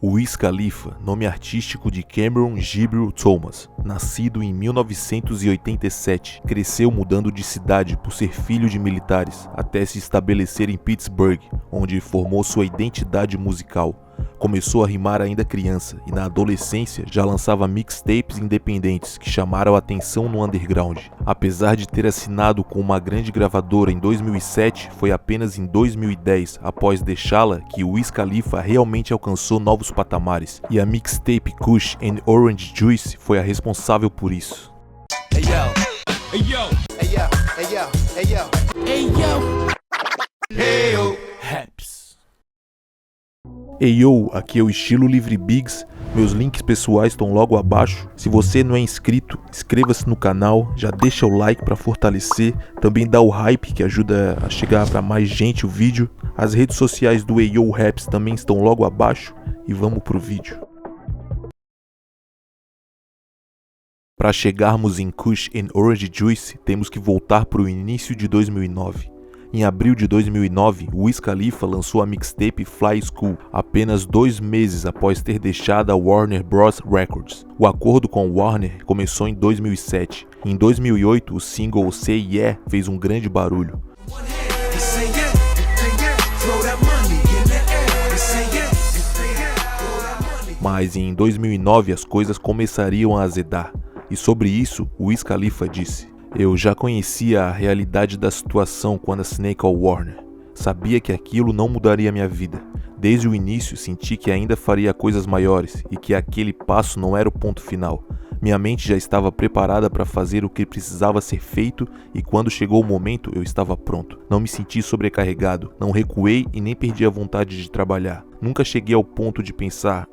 Wiz Khalifa, nome artístico de Cameron Jibril Thomas, nascido em 1987, cresceu mudando de cidade por ser filho de militares, até se estabelecer em Pittsburgh, onde formou sua identidade musical. Começou a rimar ainda criança e na adolescência já lançava mixtapes independentes que chamaram a atenção no underground. Apesar de ter assinado com uma grande gravadora em 2007, foi apenas em 2010, após deixá-la, que o Wiz Khalifa realmente alcançou novos patamares, e a mixtape Kush and Orange Juice foi a responsável por isso. Hey yo, hey yo, hey yo, hey yo, hey yo, hey yo, hey yo, Raps. Hey yo, aqui é o Estilo Livre Biggs, meus links pessoais estão logo abaixo. Se você não é inscrito, inscreva-se no canal, já deixa o like para fortalecer, também dá o hype que ajuda a chegar para mais gente o vídeo. As redes sociais do Hey Yo Raps também estão logo abaixo e vamos pro vídeo. Para chegarmos em Kush and Orange Juice, temos que voltar para o início de 2009. Em abril de 2009, Wiz Khalifa lançou a mixtape Fly School, apenas 2 meses após ter deixado a Warner Bros. Records. O acordo com Warner começou em 2007. Em 2008, o single Say Yeah fez um grande barulho. Mas em 2009 as coisas começariam a azedar. E sobre isso, Wiz Khalifa disse: "Eu já conhecia a realidade da situação quando assinei com a Warner. Sabia que aquilo não mudaria minha vida. Desde o início senti que ainda faria coisas maiores e que aquele passo não era o ponto final. Minha mente já estava preparada para fazer o que precisava ser feito e quando chegou o momento eu estava pronto. Não me senti sobrecarregado, não recuei e nem perdi a vontade de trabalhar. Nunca cheguei ao ponto de pensar,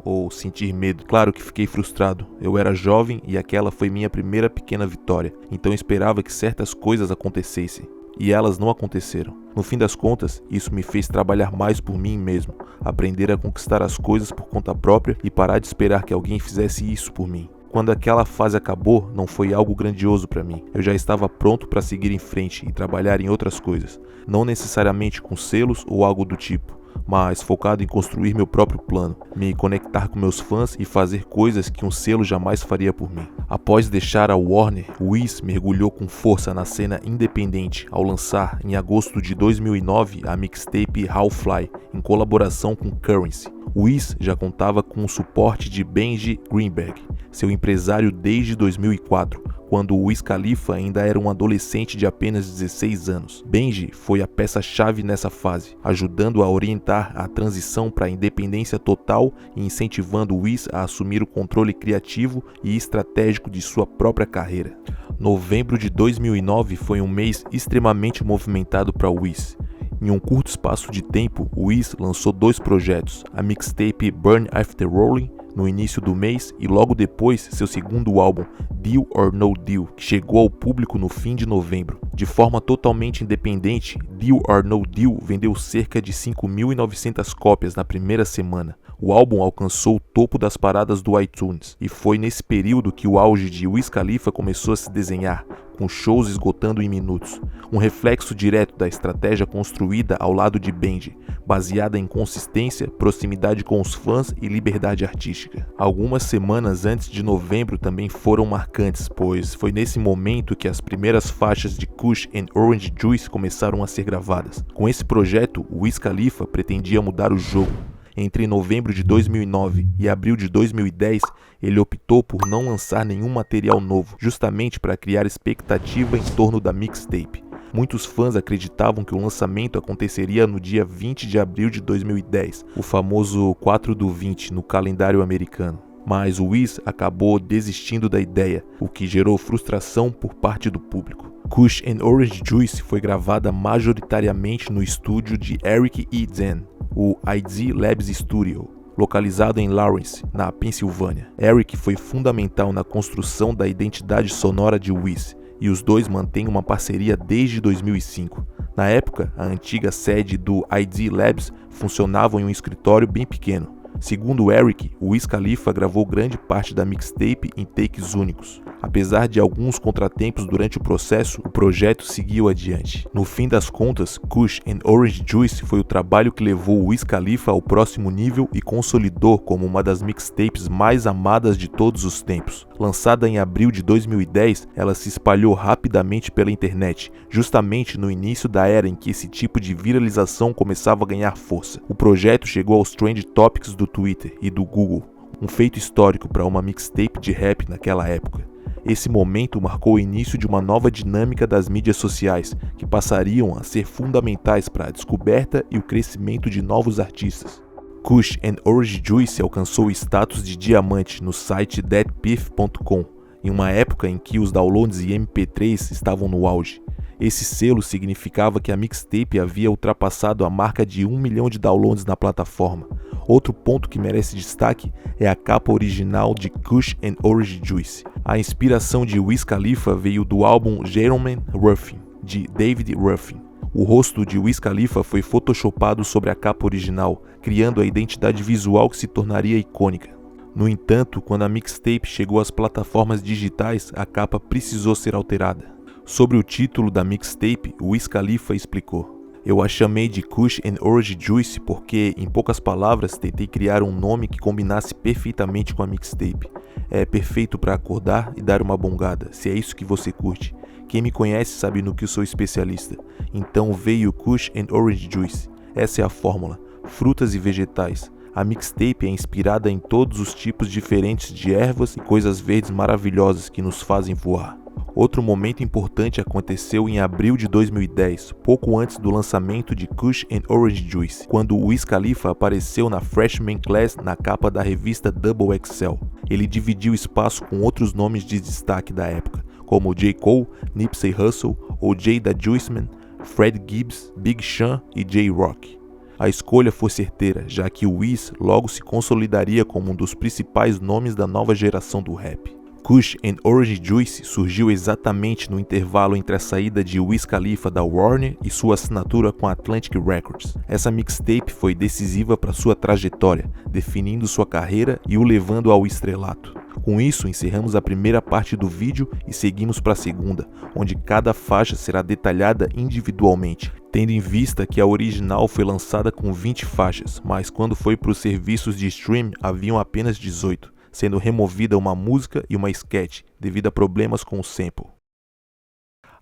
ou sentir medo. Claro que fiquei frustrado. Eu era jovem e aquela foi minha primeira pequena vitória, então esperava que certas coisas acontecessem. E elas não aconteceram. No fim das contas, isso me fez trabalhar mais por mim mesmo, aprender a conquistar as coisas por conta própria e parar de esperar que alguém fizesse isso por mim. Quando aquela fase acabou, não foi algo grandioso para mim. Eu já estava pronto para seguir em frente e trabalhar em outras coisas, não necessariamente com selos ou algo do tipo, mas focado em construir meu próprio plano, me conectar com meus fãs e fazer coisas que um selo jamais faria por mim. Após deixar a Warner, Wiz mergulhou com força na cena independente ao lançar, em agosto de 2009, a mixtape How Fly, em colaboração com Currency. Wiz já contava com o suporte de Benji Greenberg, seu empresário desde 2004, quando o Wiz Khalifa ainda era um adolescente de apenas 16 anos. Benji foi a peça-chave nessa fase, ajudando a orientar a transição para a independência total e incentivando Wiz a assumir o controle criativo e estratégico de sua própria carreira. Novembro de 2009 foi um mês extremamente movimentado para Wiz. Em um curto espaço de tempo, Wiz lançou 2 projetos, a mixtape Burn After Rolling, no início do mês, e logo depois seu segundo álbum, Deal or No Deal, que chegou ao público no fim de novembro. De forma totalmente independente, Deal or No Deal vendeu cerca de 5.900 cópias na primeira semana. O álbum alcançou o topo das paradas do iTunes, e foi nesse período que o auge de Wiz Khalifa começou a se desenhar, com shows esgotando em minutos, um reflexo direto da estratégia construída ao lado de Benji, baseada em consistência, proximidade com os fãs e liberdade artística. Algumas semanas antes de novembro também foram marcantes, pois foi nesse momento que as primeiras faixas de Kush and Orange Juice começaram a ser gravadas. Com esse projeto, Wiz Khalifa pretendia mudar o jogo. Entre novembro de 2009 e abril de 2010, ele optou por não lançar nenhum material novo, justamente para criar expectativa em torno da mixtape. Muitos fãs acreditavam que o lançamento aconteceria no dia 20 de abril de 2010, o famoso 4/20 no calendário americano. Mas o Wiz acabou desistindo da ideia, o que gerou frustração por parte do público. Kush and Orange Juice foi gravada majoritariamente no estúdio de Eric E. Zen, o ID Labs Studio, localizado em Lawrence, na Pensilvânia. Eric foi fundamental na construção da identidade sonora de Wiz, e os dois mantêm uma parceria desde 2005. Na época, a antiga sede do ID Labs funcionava em um escritório bem pequeno, Segundo Eric, o Wiz Khalifa gravou grande parte da mixtape em takes únicos. Apesar de alguns contratempos durante o processo, o projeto seguiu adiante. No fim das contas, Kush and Orange Juice foi o trabalho que levou o Wiz Khalifa ao próximo nível e consolidou como uma das mixtapes mais amadas de todos os tempos. Lançada em abril de 2010, ela se espalhou rapidamente pela internet, justamente no início da era em que esse tipo de viralização começava a ganhar força. O projeto chegou aos Trend Topics do Twitter e do Google, um feito histórico para uma mixtape de rap naquela época. Esse momento marcou o início de uma nova dinâmica das mídias sociais, que passariam a ser fundamentais para a descoberta e o crescimento de novos artistas. Kush and Orange Juice alcançou o status de diamante no site thatpiff.com, em uma época em que os downloads em MP3 estavam no auge. Esse selo significava que a mixtape havia ultrapassado a marca de 1 milhão de downloads na plataforma. Outro ponto que merece destaque é a capa original de Kush and Orange Juice. A inspiração de Wiz Khalifa veio do álbum Gentleman Ruffin, de David Ruffin. O rosto de Wiz Khalifa foi photoshopado sobre a capa original, criando a identidade visual que se tornaria icônica. No entanto, quando a mixtape chegou às plataformas digitais, a capa precisou ser alterada. Sobre o título da mixtape, Wiz Khalifa explicou: "Eu a chamei de Kush and Orange Juice porque, em poucas palavras, tentei criar um nome que combinasse perfeitamente com a mixtape. É perfeito para acordar e dar uma bongada, se é isso que você curte. Quem me conhece sabe no que eu sou especialista. Então veio Kush and Orange Juice. Essa é a fórmula. Frutas e vegetais. A mixtape é inspirada em todos os tipos diferentes de ervas e coisas verdes maravilhosas que nos fazem voar." Outro momento importante aconteceu em abril de 2010, pouco antes do lançamento de Kush and Orange Juice, quando o Wiz Khalifa apareceu na Freshman Class na capa da revista Double XL. Ele dividiu espaço com outros nomes de destaque da época, como J. Cole, Nipsey Hussle, O.J. da Juiceman, Fred Gibbs, Big Sean e J-Rock. A escolha foi certeira, já que o Wiz logo se consolidaria como um dos principais nomes da nova geração do rap. Kush and Orange Juice surgiu exatamente no intervalo entre a saída de Wiz Khalifa da Warner e sua assinatura com a Atlantic Records. Essa mixtape foi decisiva para sua trajetória, definindo sua carreira e o levando ao estrelato. Com isso, encerramos a primeira parte do vídeo e seguimos para a segunda, onde cada faixa será detalhada individualmente, tendo em vista que a original foi lançada com 20 faixas, mas quando foi para os serviços de stream haviam apenas 18. Sendo removida uma música e uma sketch devido a problemas com o sample.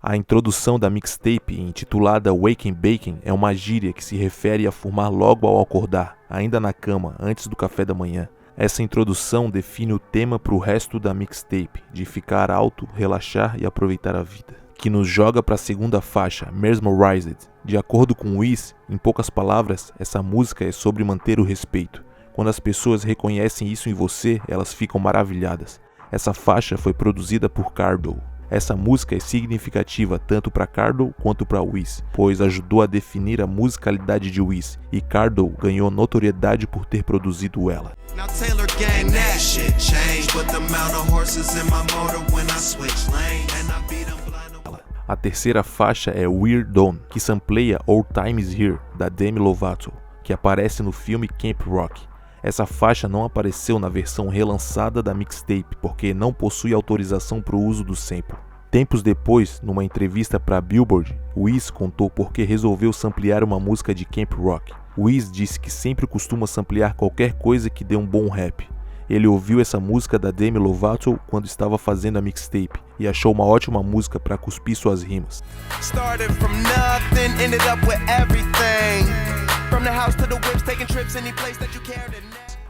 A introdução da mixtape, intitulada Waking Baking, é uma gíria que se refere a fumar logo ao acordar, ainda na cama, antes do café da manhã. Essa introdução define o tema para o resto da mixtape, de ficar alto, relaxar e aproveitar a vida, que nos joga para a segunda faixa, Mesmerized. De acordo com Wiz, em poucas palavras, essa música é sobre manter o respeito. Quando as pessoas reconhecem isso em você, elas ficam maravilhadas. Essa faixa foi produzida por Cardo. Essa música é significativa tanto para Cardo quanto para Wiz, pois ajudou a definir a musicalidade de Wiz, e Cardo ganhou notoriedade por ter produzido ela. A terceira faixa é We're Done, que sampleia All Time Is Here, da Demi Lovato, que aparece no filme Camp Rock. Essa faixa não apareceu na versão relançada da mixtape porque não possui autorização para o uso do sample. Tempos depois, numa entrevista para Billboard, Wiz contou por que resolveu samplear uma música de Camp Rock. Wiz disse que sempre costuma samplear qualquer coisa que dê um bom rap. Ele ouviu essa música da Demi Lovato quando estava fazendo a mixtape e achou uma ótima música para cuspir suas rimas.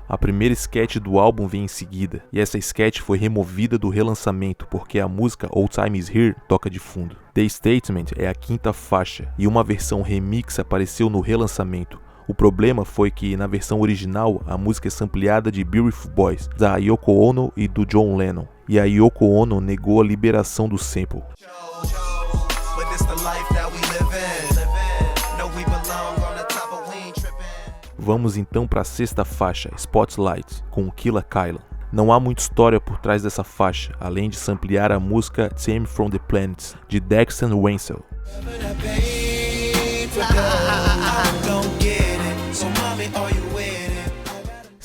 A primeira sketch do álbum vem em seguida, e essa sketch foi removida do relançamento porque a música All Time Is Here toca de fundo. The Statement é a quinta faixa, e uma versão remix apareceu no relançamento. O problema foi que, na versão original, a música é sampleada de Beautiful Boys, da Yoko Ono e do John Lennon, e a Yoko Ono negou a liberação do sample. Vamos então para a sexta faixa, Spotlight, com Killa Kylan. Não há muita história por trás dessa faixa, além de samplear a música Tame from the Planets, de Dexter Wenzel.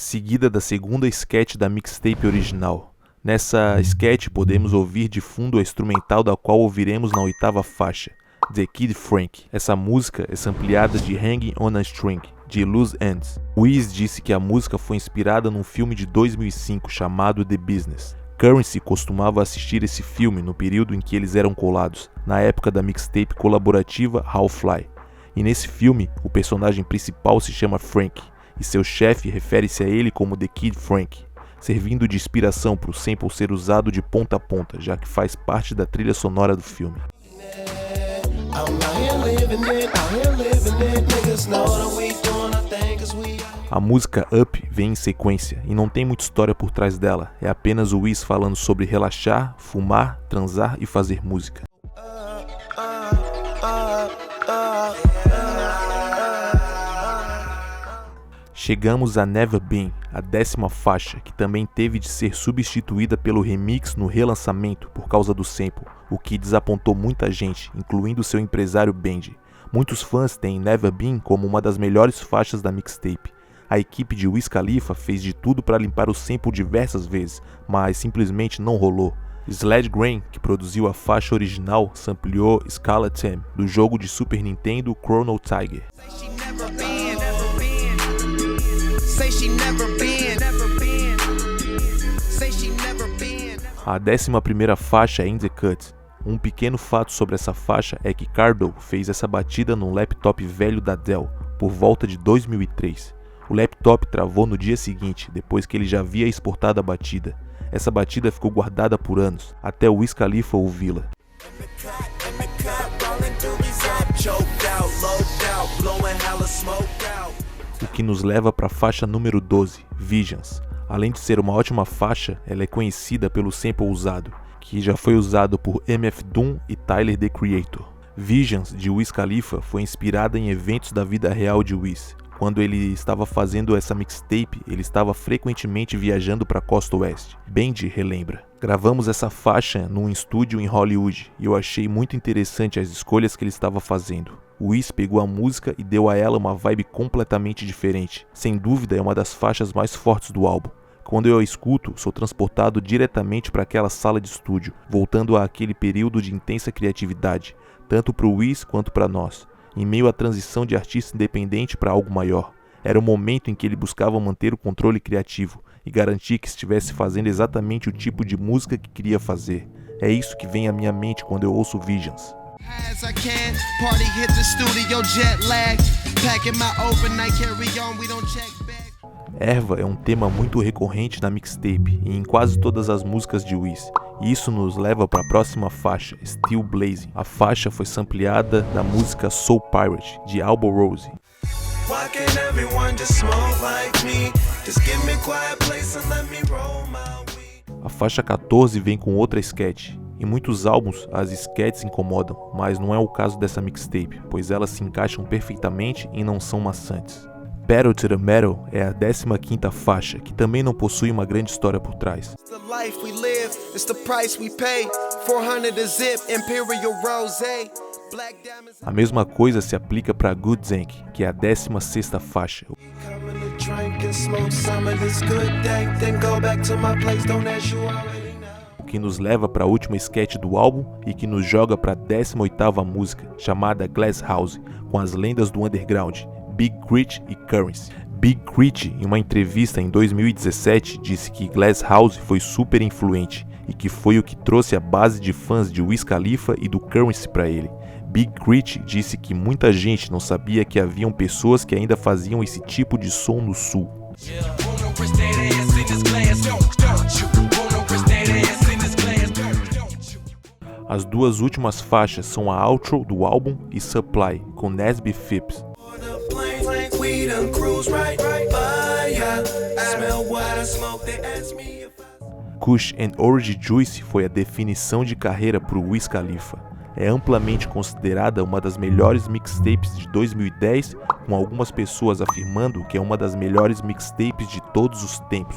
seguida da segunda sketch da mixtape original. Nessa sketch podemos ouvir de fundo a instrumental da qual ouviremos na oitava faixa, The Kid Frank. Essa música é sampleada de Hanging on a String, de Loose Ends. Wiz disse que a música foi inspirada num filme de 2005 chamado The Business. Currency costumava assistir esse filme no período em que eles eram colados, na época da mixtape colaborativa How Fly. E nesse filme, o personagem principal se chama Frank, e seu chefe refere-se a ele como The Kid Frank, servindo de inspiração para o sample ser usado de ponta a ponta, já que faz parte da trilha sonora do filme. A música Up vem em sequência e não tem muita história por trás dela, é apenas o Wiz falando sobre relaxar, fumar, transar e fazer música. Chegamos a Never Been, a 10ª faixa, que também teve de ser substituída pelo remix no relançamento por causa do sample, o que desapontou muita gente, incluindo seu empresário Benji. Muitos fãs têm Never Been como uma das melhores faixas da mixtape. A equipe de Wiz Khalifa fez de tudo para limpar o sample diversas vezes, mas simplesmente não rolou. Slade Grain, que produziu a faixa original, sampleou Skeleton do jogo de Super Nintendo Chrono Trigger. A 11ª faixa é In The Cut. Um pequeno fato sobre essa faixa é que Cardo fez essa batida num laptop velho da Dell, por volta de 2003. O laptop travou no dia seguinte, depois que ele já havia exportado a batida. Essa batida ficou guardada por anos, até o Wiz Khalifa ouvi-la. O que nos leva para a faixa número 12, Visions. Além de ser uma ótima faixa, ela é conhecida pelo sample usado, que já foi usado por MF Doom e Tyler, The Creator. Visions, de Wiz Khalifa, foi inspirada em eventos da vida real de Wiz. Quando ele estava fazendo essa mixtape, ele estava frequentemente viajando para a costa oeste. Benji relembra. Gravamos essa faixa num estúdio em Hollywood e eu achei muito interessante as escolhas que ele estava fazendo. O Wiz pegou a música e deu a ela uma vibe completamente diferente. Sem dúvida é uma das faixas mais fortes do álbum. Quando eu a escuto, sou transportado diretamente para aquela sala de estúdio, voltando àquele período de intensa criatividade, tanto para o Wiz quanto para nós, em meio à transição de artista independente para algo maior. Era o momento em que ele buscava manter o controle criativo e garantir que estivesse fazendo exatamente o tipo de música que queria fazer. É isso que vem à minha mente quando eu ouço Visions. Erva é um tema muito recorrente na mixtape e em quase todas as músicas de Wiz. E isso nos leva para a próxima faixa, Still Blazing. A faixa foi sampleada da música Soul Pirate, de Albo Rose. A faixa 14 vem com outra sketch. Em muitos álbuns, as sketches incomodam, mas não é o caso dessa mixtape, pois elas se encaixam perfeitamente e não são maçantes. Pedal to the Metal é a 15ª faixa, que também não possui uma grande história por trás. A mesma coisa se aplica para Good Zank, que é a 16ª faixa. O que nos leva para a última sketch do álbum e que nos joga para a 18ª música, chamada Glass House, com as lendas do underground, Big Crit e Currency. Big Crit, em uma entrevista em 2017, disse que Glass House foi super influente e que foi o que trouxe a base de fãs de Wiz Khalifa e do Currency para ele. Big Crit disse que muita gente não sabia que haviam pessoas que ainda faziam esse tipo de som no sul. As duas últimas faixas são a outro do álbum e Supply, com Nesby Phipps. Kush and Orange Juice foi a definição de carreira para o Wiz Khalifa. É amplamente considerada uma das melhores mixtapes de 2010, com algumas pessoas afirmando que é uma das melhores mixtapes de todos os tempos.